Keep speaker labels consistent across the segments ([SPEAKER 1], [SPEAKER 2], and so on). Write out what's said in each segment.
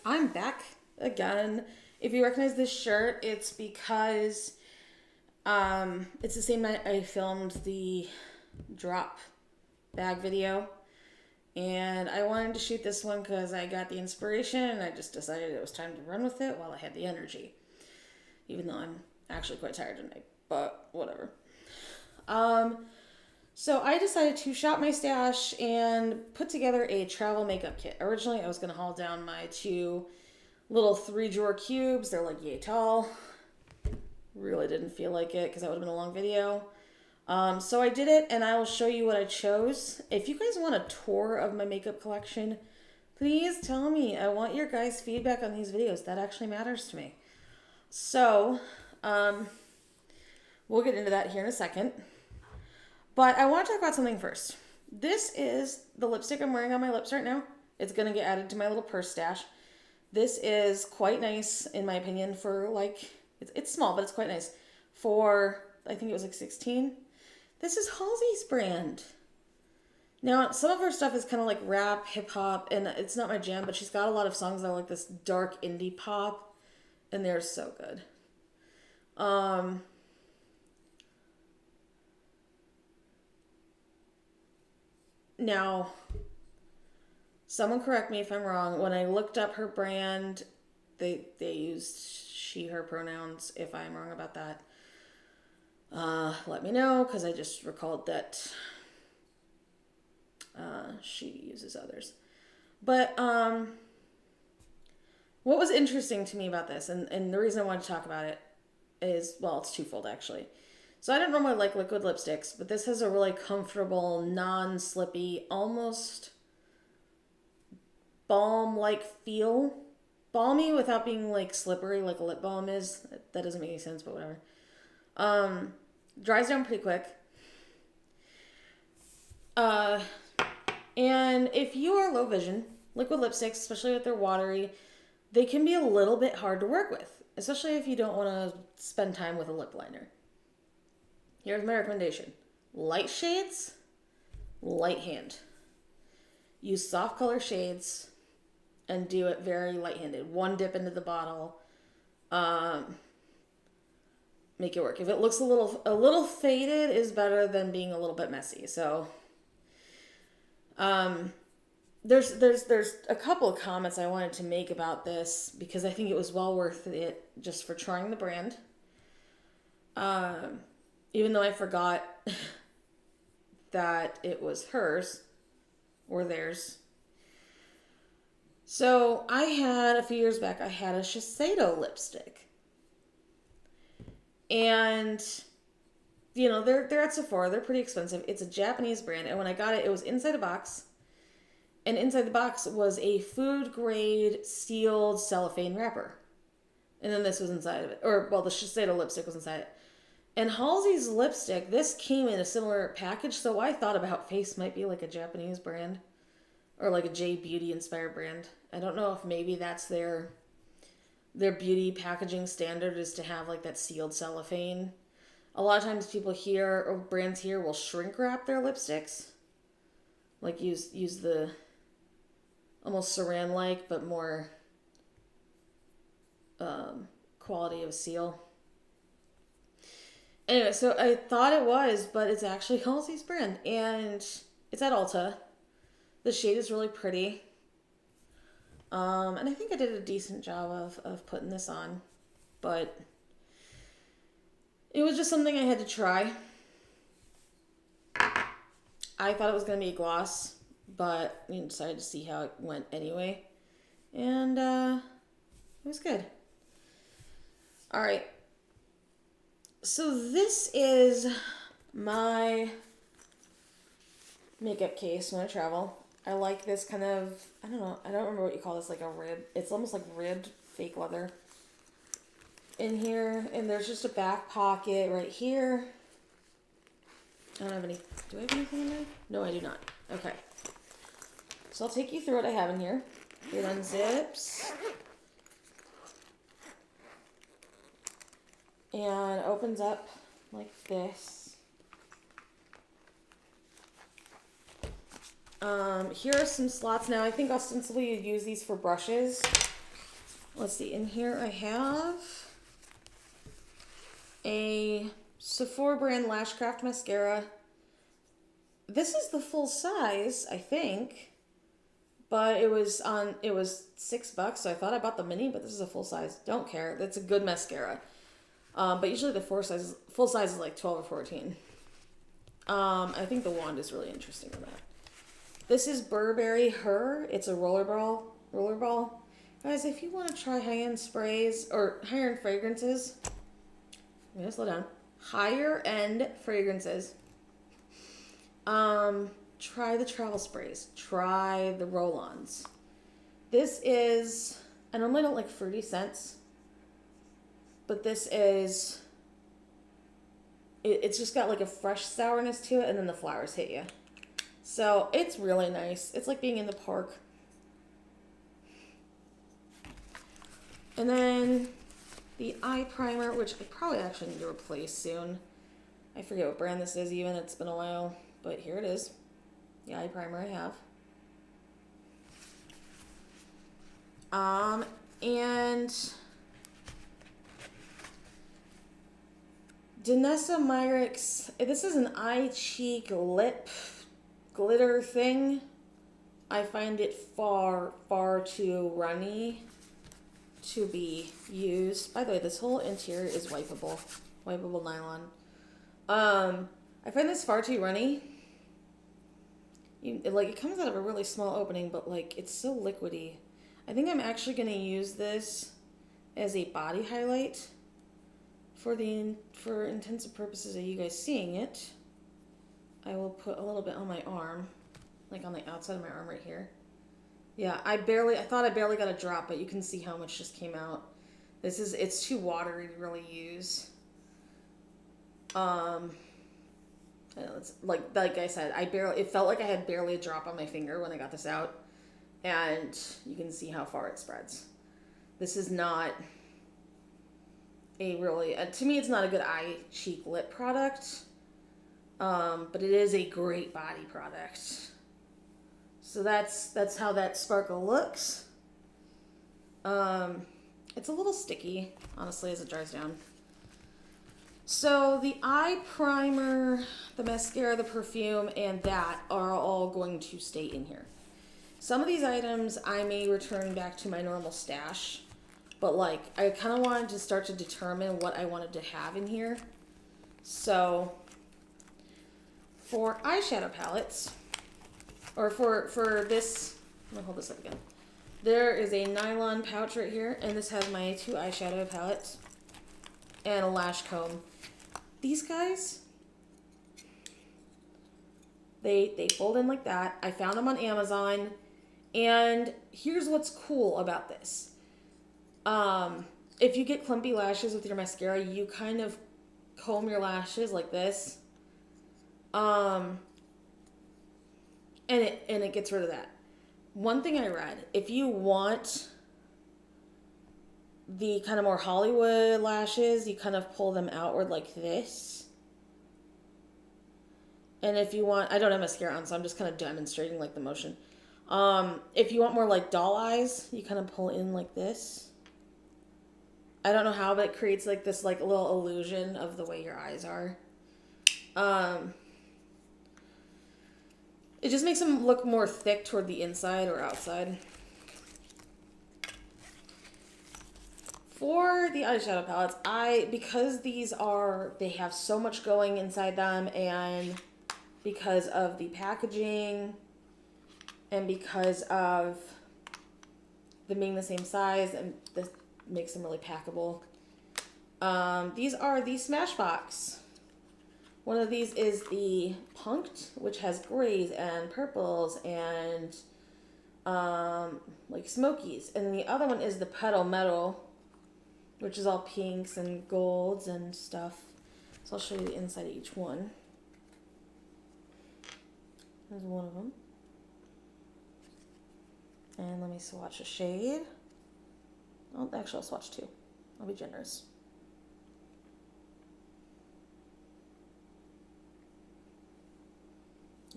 [SPEAKER 1] I'm back again. If you recognize this shirt, it's because it's the same night I filmed the drop bag video. And I wanted to shoot this one because I got the inspiration and I just decided it was time to run with it while I had the energy. Even though I'm actually quite tired tonight, but whatever. So I decided to shop my stash and put together a travel makeup kit. Originally, I was going to haul down my two little 3-drawer cubes. They're like yay tall. Really didn't feel like it because that would have been a long video. So I did it, and I will show you what I chose. If you guys want a tour of my makeup collection, please tell me. I want your guys' feedback on these videos. That actually matters to me. So, we'll get into that here in a second. But I want to talk about something first. This is the lipstick I'm wearing on my lips right now. It's going to get added to my little purse stash. This is quite nice, in my opinion, for like, it's small, but it's quite nice. For, I think it was like 16. This is Halsey's brand. Now, some of her stuff is kind of like rap, hip-hop, and it's not my jam, but she's got a lot of songs that are like this dark indie pop, and they're so good. Now, someone correct me if I'm wrong. When I looked up her brand, they used she, her pronouns. If I'm wrong about that, let me know, because I just recalled that she uses others. But what was interesting to me about this, and the reason I wanted to talk about it is, well, it's twofold actually. So I don't normally like liquid lipsticks, but this has a really comfortable, non-slippy, almost balm-like feel. Balmy without being like slippery like a lip balm is. That doesn't make any sense, but whatever. Dries down pretty quick. And if you are low vision, liquid lipsticks, especially if they're watery, they can be a little bit hard to work with, especially if you don't want to spend time with a lip liner. Here's my recommendation. Light shades, light hand. Use soft color shades and do it very light-handed. One dip into the bottle. Make it work. If it looks a little faded is better than being a little bit messy. So there's a couple of comments I wanted to make about this because I think it was well worth it just for trying the brand. Even though I forgot that it was hers or theirs. So I had, a few years back, I had a Shiseido lipstick. And, you know, they're at Sephora. They're pretty expensive. It's a Japanese brand. And when I got it, it was inside a box. And inside the box was a food-grade sealed cellophane wrapper. And then this was inside of it. Or, well, the Shiseido lipstick was inside it. And Halsey's lipstick, this came in a similar package, so I thought About Face might be like a Japanese brand. Or like a J Beauty inspired brand. I don't know if maybe that's their beauty packaging standard is to have like that sealed cellophane. A lot of times people here, or brands here, will shrink wrap their lipsticks. Like use the almost saran-like, but more quality of seal. Anyway, so I thought it was, but it's actually Halsey's brand. And it's at Ulta. The shade is really pretty. And I think I did a decent job of putting this on. But it was just something I had to try. I thought it was going to be a gloss, but we decided to see how it went anyway. And it was good. Alright. So this is my makeup case when I travel. I like this kind of, I don't know, I don't remember what you call this, like a rib. It's almost like ribbed fake leather in here. And there's just a back pocket right here. I don't have any, do I have anything in there? No, I do not. Okay. So I'll take you through what I have in here. It unzips. And opens up like this. Here are some slots. Now, I think ostensibly you'd use these for brushes, let's see, in here I have a Sephora brand Lashcraft mascara. This is the full size, I think, but it was $6, so I thought I bought the mini, but this is a full size. Don't care. It's a good mascara. But usually the full size is like 12 or 14. I think the wand is really interesting in that. This is Burberry Her. It's a roller ball. Guys, if you want to try high-end sprays or higher-end fragrances, I'm gonna slow down. Higher-end fragrances. Try the travel sprays. Try the roll-ons. This is, I normally don't like fruity scents, but this is, it's just got like a fresh sourness to it, and then the flowers hit you. So it's really nice. It's like being in the park. And then the eye primer, which I probably actually need to replace soon. I forget what brand this is even. It's been a while, but here it is. The eye primer I have. And Danessa Myricks, this is an eye cheek lip glitter thing. I find it far too runny to be used. By the way, this whole interior is wipeable nylon. I find this far too runny. It comes out of a really small opening, but like it's so liquidy. I think I'm actually going to use this as a body highlight for intensive purposes of you guys seeing it. I will put a little bit on my arm, like on the outside of my arm right here. Yeah, I thought I barely got a drop, but you can see how much just came out. It's too watery to really use. I know, it's like I said, it felt like I had barely a drop on my finger when I got this out, and you can see how far it spreads. This is not a really, to me, it's not a good eye, cheek, lip product, but it is a great body product. So that's how that sparkle looks. It's a little sticky, honestly, as it dries down. So the eye primer, the mascara, the perfume, and that are all going to stay in here. Some of these items I may return back to my normal stash, but like I kind of wanted to start to determine what I wanted to have in here. So for eyeshadow palettes, or for this, I'm gonna hold this up again. There is a nylon pouch right here, and this has my 2 eyeshadow palettes and a lash comb. These guys, they fold in like that. I found them on Amazon, and here's what's cool about this. If you get clumpy lashes with your mascara, you kind of comb your lashes like this. And it gets rid of that. One thing I read, if you want the kind of more Hollywood lashes, you kind of pull them outward like this. And if you want, I don't have mascara on, so I'm just kind of demonstrating like the motion. If you want more like doll eyes, you kind of pull in like this. I don't know how, but it creates like this like little illusion of the way your eyes are. It just makes them look more thick toward the inside or outside. For the eyeshadow palettes, because they have so much going inside them, and because of the packaging, and because of them being the same size, and this makes them really packable. These are the Smashbox. One of these is the Punked, which has grays and purples and like smokies. And then the other one is the Petal Metal, which is all pinks and golds and stuff. So I'll show you the inside of each one. There's one of them. And let me swatch a shade. Oh, actually, I'll swatch 2. I'll be generous.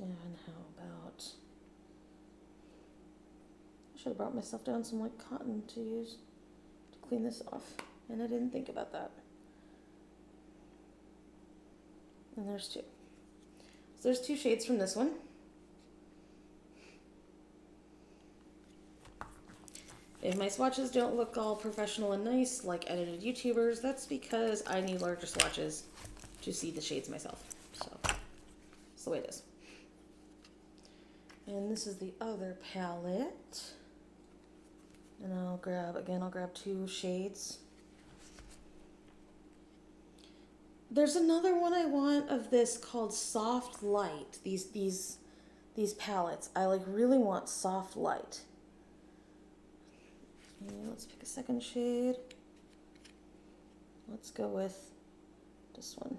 [SPEAKER 1] And how about... I should have brought myself down some like cotton to use. clean this off. And I didn't think about that. And there's two. So there's two shades from this one. If my swatches don't look all professional and nice like edited YouTubers, that's because I need larger swatches to see the shades myself. So that's the way it is. And this is the other palette. And I'll grab two shades. There's another one I want of this called Soft Light. These palettes. I like really want Soft Light. And let's pick a second shade. Let's go with this one.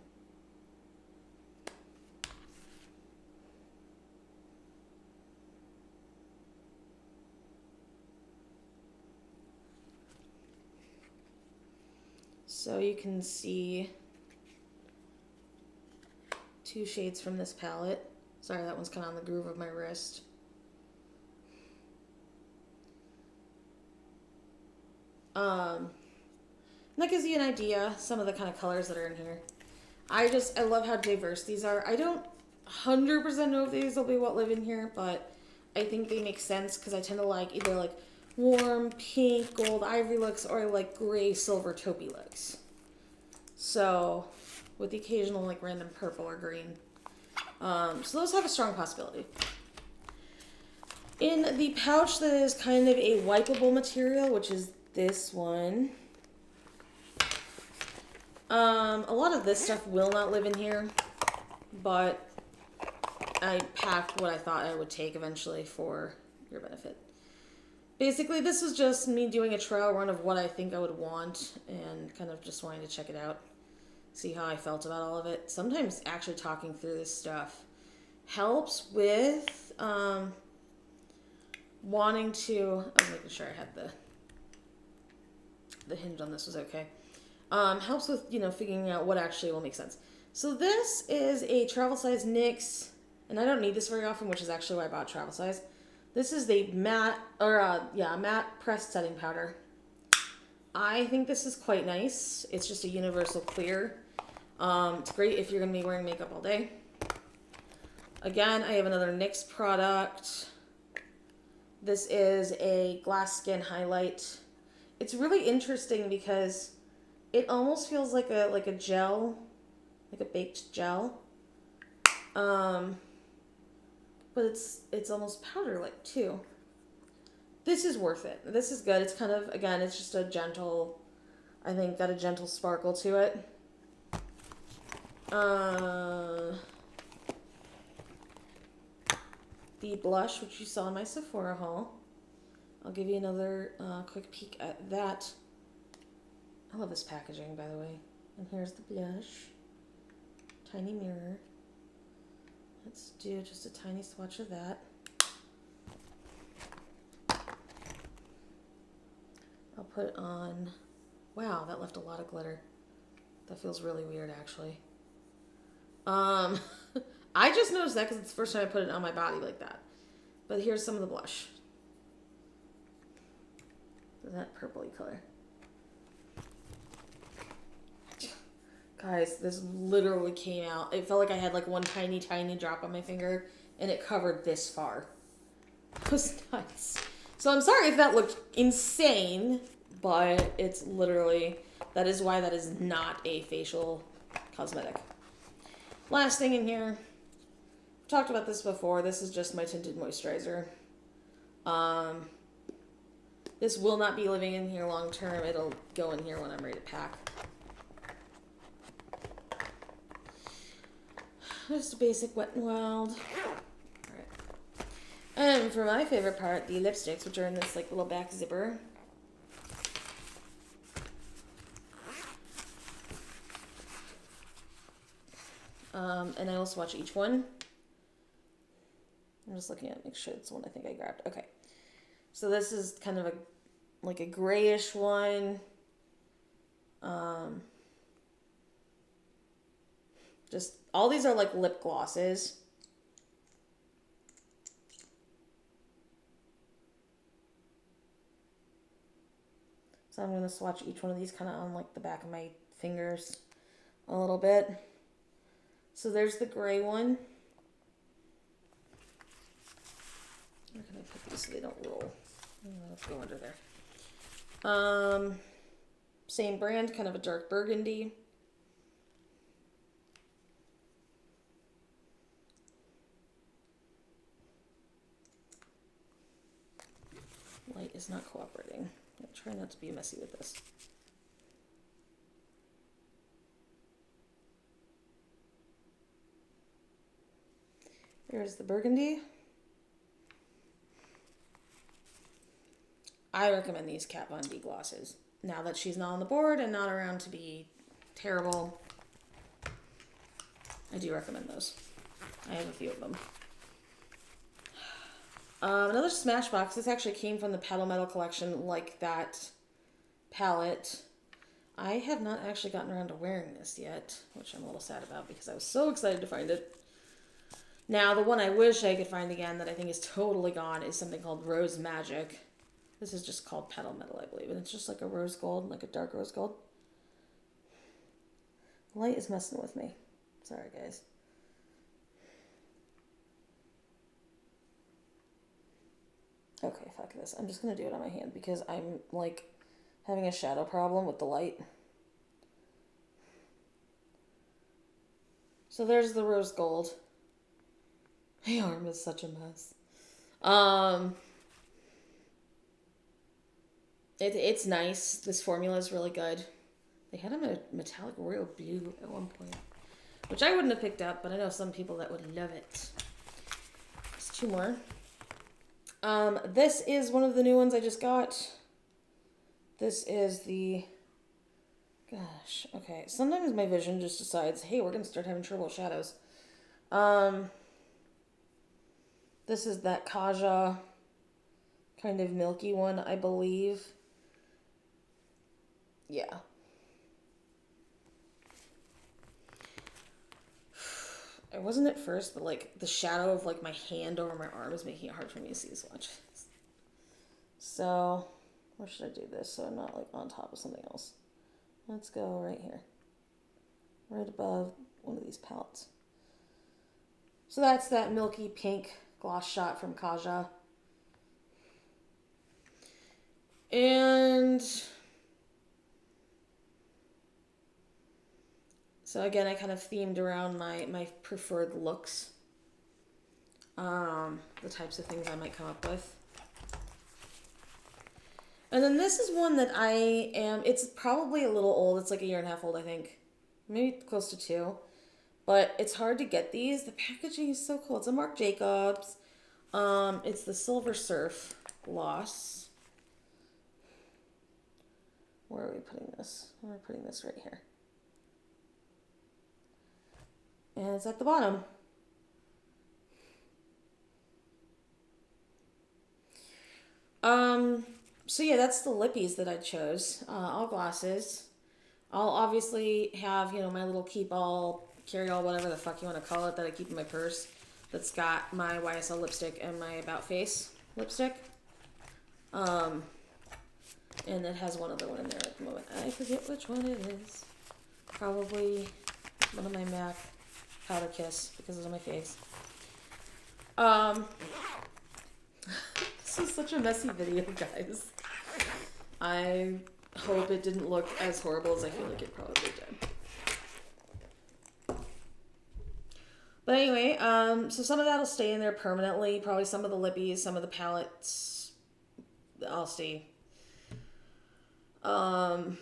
[SPEAKER 1] So you can see two shades from this palette. Sorry, that one's kind of on the groove of my wrist. That gives you an idea, some of the kind of colors that are in here. I love how diverse these are. I don't 100% know if these will be what live in here, but I think they make sense because I tend to like either like warm pink, gold, ivory looks, or like gray, silver, taupey looks. So, with the occasional like random purple or green. So those have a strong possibility. In the pouch that is kind of a wipeable material, which is this one. A lot of this stuff will not live in here, but I packed what I thought I would take eventually for your benefit. Basically, this was just me doing a trial run of what I think I would want and kind of just wanting to check it out, see how I felt about all of it. Sometimes actually talking through this stuff helps with wanting to... I was making sure I had the hinge on this was okay. Helps with, figuring out what actually will make sense. So this is a travel size NYX, and I don't need this very often, which is actually why I bought travel size. This is the matte pressed setting powder. I think this is quite nice. It's just a universal clear. It's great if you're going to be wearing makeup all day. Again, I have another NYX product. This is a glass skin highlight. It's really interesting because it almost feels like a gel, like a baked gel. But it's almost powder-like too. This is worth it. This is good. It's kind of, again, it's just a gentle, I think, got a gentle sparkle to it. The blush, which you saw in my Sephora haul. I'll give you another quick peek at that. I love this packaging, by the way. And here's the blush. Tiny mirror. Let's do just a tiny swatch of that. I'll put on... Wow, that left a lot of glitter. That feels really weird, actually. I just noticed that because it's the first time I put it on my body like that. But here's some of the blush. That purpley color. Guys, this literally came out. It felt like I had like one tiny, tiny drop on my finger, and it covered this far. It was nuts. So I'm sorry if that looked insane, but it's literally, that is why that is not a facial cosmetic. Last thing in here. I've talked about this before. This is just my tinted moisturizer. This will not be living in here long term. It'll go in here when I'm ready to pack. Just a basic Wet n Wild. Alright. And for my favorite part, the lipsticks, which are in this like little back zipper. And I will swatch each one. I'm just looking at it, make sure it's the one I think I grabbed. Okay. So this is kind of like a grayish one. Just all these are like lip glosses. So I'm going to swatch each one of these kind of on like the back of my fingers a little bit. So there's the gray one. Where can I put these so they don't roll? Let's go under there. Same brand, kind of a dark burgundy. Light is not cooperating. I'll try not to be messy with this. There's the burgundy. I recommend these Kat Von D glosses. Now that she's not on the board and not around to be terrible, I do recommend those. I have a few of them. Another Smashbox. This actually came from the Paddle Metal collection, like that palette. I have not actually gotten around to wearing this yet, which I'm a little sad about because I was so excited to find it. Now, the one I wish I could find again that I think is totally gone is something called Rose Magic. This is just called Petal Metal, I believe. And it's just like a rose gold, like a dark rose gold. The light is messing with me. Sorry, guys. Okay, fuck this. I'm just going to do it on my hand because I'm, like, having a shadow problem with the light. So there's the rose gold. My arm is such a mess. It's nice. This formula is really good. They had them in a metallic royal blue at one point, which I wouldn't have picked up, but I know some people that would love it. There's two more. This is one of the new ones I just got. This is the... Gosh, okay. Sometimes my vision just decides, hey, we're going to start having trouble with shadows. This is that Kaja kind of milky one, I believe. Yeah. I wasn't at first, but like the shadow of like my hand over my arm is making it hard for me to see this much. So, where should I do this so I'm not like on top of something else? Let's go right here. Right above one of these palettes. So that's that milky pink gloss shot from Kaja. And so again, I kind of themed around my preferred looks. The types of things I might come up with. And then this is one that it's probably a little old. It's like a year and a half old, I think. Maybe close to 2. But it's hard to get these. The packaging is so cool. It's a Marc Jacobs. It's the Silver Surf gloss. Where are we putting this? We're putting this right here. And it's at the bottom. So yeah, that's the lippies that I chose. All glosses. I'll obviously have, my little keep all, carry all, whatever the fuck you want to call it, that I keep in my purse. That's got my YSL lipstick and my About Face lipstick. And it has one other one in there at the moment. I forget which one it is. Probably one of my MAC Powder Kiss because it's on my face. This is such a messy video, guys. I hope it didn't look as horrible as I feel like it probably did. But anyway, so some of that will stay in there permanently. Probably some of the lippies, some of the palettes, I'll stay. Because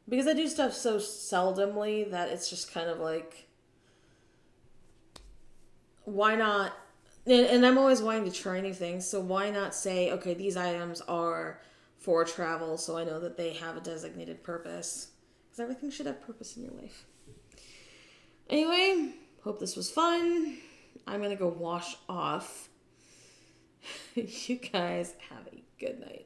[SPEAKER 1] I do stuff so seldomly that it's just kind of like, why not? And I'm always wanting to try new things, so why not say, okay, these items are for travel, so I know that they have a designated purpose. Because everything should have purpose in your life. Anyway, hope this was fun. I'm going to go wash off. You guys have a good night.